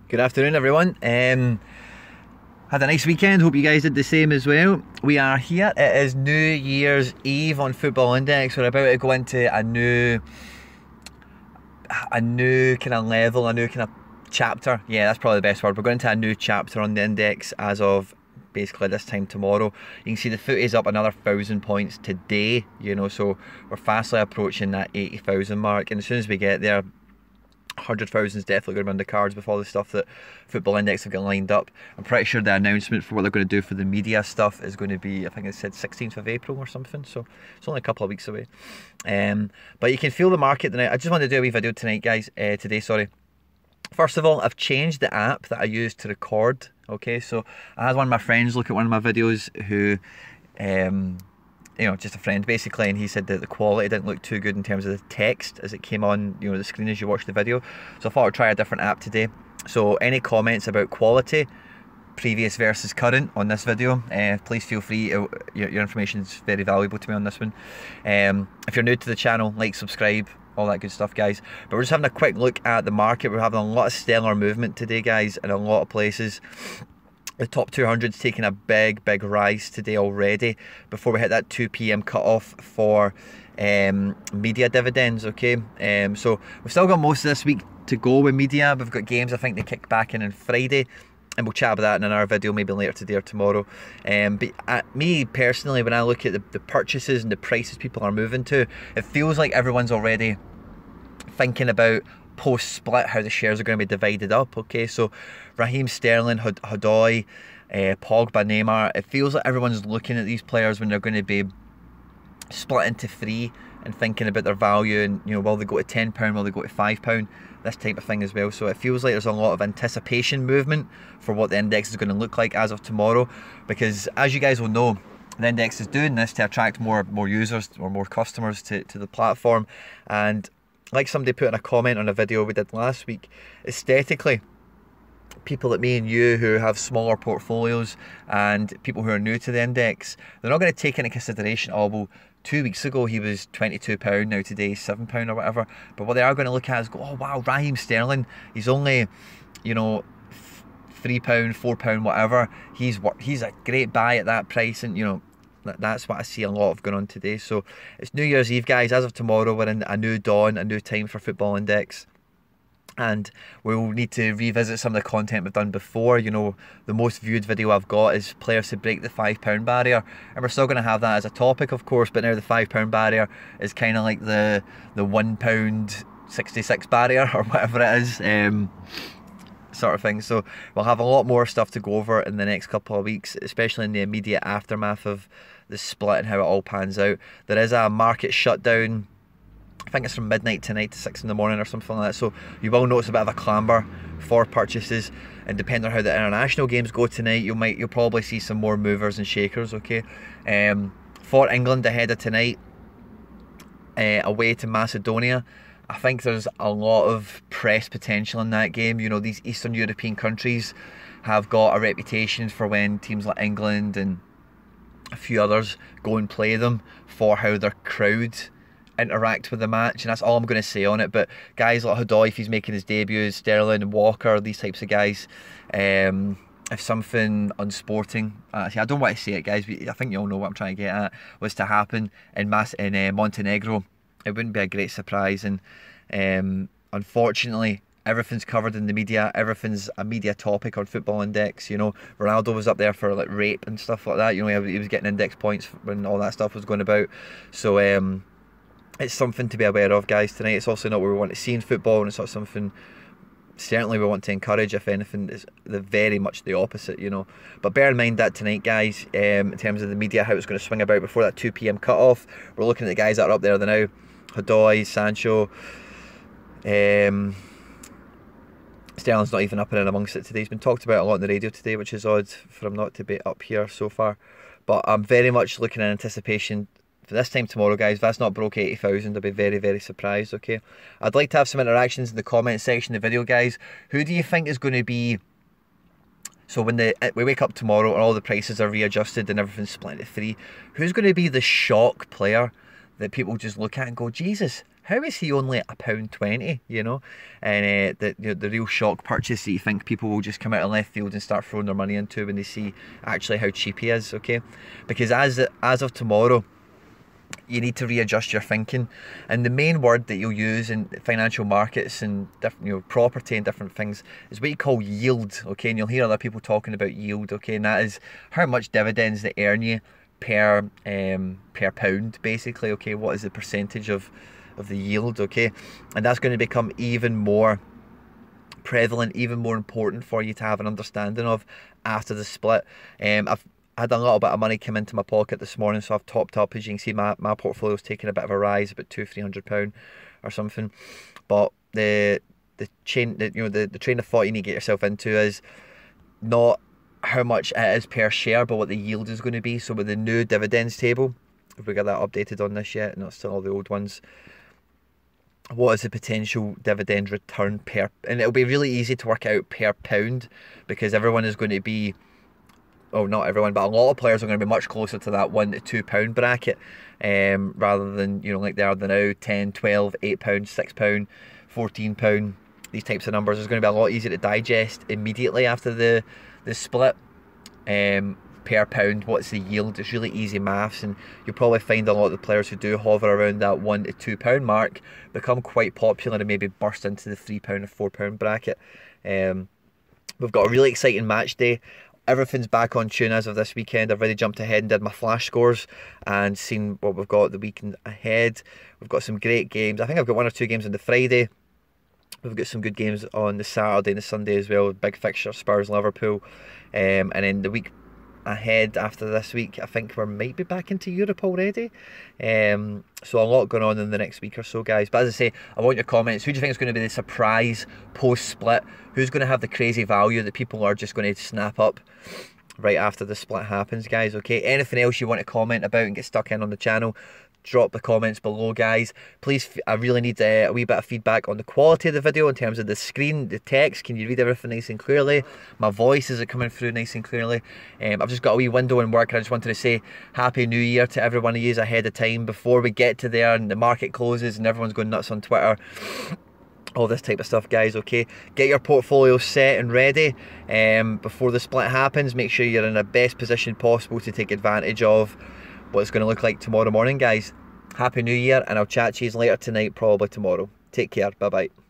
Good afternoon, everyone. Had a nice weekend. Hope you guys did the same as well. We are here. It is New Year's Eve on Football Index. We're about to go into a new kind of level, a new kind of chapter. Yeah, that's probably the best word. We're going into a new chapter on the index as of basically this time tomorrow. You can see the FTSE is up another 1,000 points today. So we're fastly approaching that 80,000 mark, and as soon as we get there, 100,000 is definitely going to be on the cards with all the stuff that Football Index have got lined up. I'm pretty sure the announcement for what they're going to do for the media stuff is going to be, I think it said 16th of April or something, so it's only a couple of weeks away. But you can feel the market tonight. I just wanted to do a wee video tonight, guys, today. First of all, I've changed the app that I use to record. Okay, so I had one of my friends look at one of my videos who just a friend basically, and he said that the quality didn't look too good in terms of the text as it came on the screen as you watched the video. So I thought I'd try a different app today. So any comments about quality, previous versus current, on this video, please feel free. Your information is very valuable to me on this one. If you're new to the channel, like, subscribe, all that good stuff, guys. But we're just having a quick look at the market. We're having a lot of stellar movement today, guys, in a lot of places. The top 200's taking a big rise today already before we hit that 2 PM cutoff for media dividends. Okay, so we've still got most of this week to go with media. We've got games, I think they kick back in on Friday, and we'll chat about that in another video maybe later today or tomorrow. But me personally, when I look at the purchases and the prices people are moving to, it feels like everyone's already thinking about post-split how the shares are going to be divided up. Okay, so Raheem Sterling, Hudoi, Pogba, Neymar, it feels like everyone's looking at these players when they're going to be split into three and thinking about their value, and will they go to £10, will they go to £5, this type of thing as well. So it feels like there's a lot of anticipation movement for what the index is going to look like as of tomorrow, because as you guys will know, the index is doing this to attract more users or more customers to the platform. And like somebody put in a comment on a video we did last week, aesthetically, people like me and you who have smaller portfolios and people who are new to the index, they're not going to take into consideration, oh well, 2 weeks ago he was £22, now today he's £7 or whatever. But what they are going to look at is go, oh wow, Raheem Sterling, he's only £3, £4, whatever. He's a great buy at that price, and that's what I see a lot of going on today. So it's New Year's Eve, guys. As of tomorrow, we're in a new dawn, a new time for Football Index, and we'll need to revisit some of the content we've done before. The most viewed video I've got is players to break the £5 barrier, and we're still going to have that as a topic, of course, but now the £5 barrier is kind of like the £1.66 barrier or whatever it is, sort of thing. So we'll have a lot more stuff to go over in the next couple of weeks, especially in the immediate aftermath of the split and how it all pans out. There is a market shutdown, I think it's from midnight tonight to 6 in the morning or something like that, so you will notice a bit of a clamber for purchases, and depending on how the international games go tonight, you'll probably see some more movers and shakers. Okay, for England ahead of tonight, away to Macedonia, I think there's a lot of press potential in that game. These Eastern European countries have got a reputation for, when teams like England and a few others go and play them, for how their crowd interact with the match, and that's all I'm going to say on it. But guys like Hudoi, if he's making his debut, Sterling and Walker, these types of guys, if something unsporting, see, I don't want to say it, guys, but I think you all know what I'm trying to get at, was to happen in Montenegro, it wouldn't be a great surprise. And unfortunately, everything's covered in the media. Everything's a media topic on Football Index. Ronaldo was up there for like rape and stuff like that. He was getting index points when all that stuff was going about. So it's something to be aware of, guys, tonight. It's also not what we want to see in football, and it's not something certainly we want to encourage. If anything, it's very much the opposite. But bear in mind that tonight, guys, in terms of the media, how it's going to swing about before that 2 PM cut-off, we're looking at the guys that are up there now. Hudoi, Sancho, Sterling's not even up and in amongst it today. He's been talked about a lot on the radio today, which is odd for him not to be up here so far. But I'm very much looking in anticipation for this time tomorrow, guys. If that's not broke 80,000, I'll be very surprised. Okay, I'd like to have some interactions in the comment section of the video, guys. Who do you think is going to be, so when we wake up tomorrow and all the prices are readjusted and everything's split into three, who's going to be the shock player that people just look at and go, Jesus, how is he only £1.20, you know? And the real shock purchase that you think people will just come out of left field and start throwing their money into when they see actually how cheap he is, okay? Because as of tomorrow, you need to readjust your thinking, and the main word that you'll use in financial markets and different, you know, property and different things is what you call yield, okay? And you'll hear other people talking about yield, okay? And that is how much dividends they earn you per pound, basically, okay? What is the percentage of the yield, okay? And that's going to become even more prevalent, even more important for you to have an understanding of after the split. I've had a little bit of money come into my pocket this morning, so I've topped up. As you can see, my portfolio's taken a bit of a rise, about £200-300 or something. But the train of thought you need to get yourself into is not how much it is per share, but what the yield is going to be. So with the new dividends table, if we got that updated on this yet, no, it's still all the old ones. What is the potential dividend return per, and it'll be really easy to work out per pound, because everyone is going to be, well, not everyone, but a lot of players are going to be much closer to that £1 to £2 bracket, rather than, you know, like they are now, 10, 12, £8, £6, £14, these types of numbers. It's going to be a lot easier to digest immediately after the split. Per pound, what's the yield? It's really easy maths, and you'll probably find a lot of the players who do hover around that £1 to £2 mark become quite popular and maybe burst into the £3 or £4 bracket. We've got a really exciting match day. Everything's back on tune as of this weekend. I've already jumped ahead and did my flash scores and seen what we've got the weekend ahead. We've got some great games. I think I've got 1 or 2 games on the Friday. We've got some good games on the Saturday and the Sunday as well. Big fixture, Spurs, Liverpool. And then the week ahead after this week, I think we might be back into Europe already. So a lot going on in the next week or so, guys. But as I say, I want your comments. Who do you think is going to be the surprise post-split? Who's going to have the crazy value that people are just going to snap up right after the split happens, guys? Okay, anything else you want to comment about and get stuck in on the channel, drop the comments below, guys. Please, I really need a wee bit of feedback on the quality of the video in terms of the screen, the text. Can you read everything nice and clearly? My voice, is it coming through nice and clearly? I've just got a wee window in work, and I just wanted to say Happy New Year to every one of you ahead of time before we get to there and the market closes and everyone's going nuts on Twitter. All this type of stuff, guys, okay? Get your portfolio set and ready before the split happens. Make sure you're in the best position possible to take advantage of what it's going to look like tomorrow morning, guys. Happy New Year, and I'll chat to you later tonight, probably tomorrow. Take care. Bye-bye.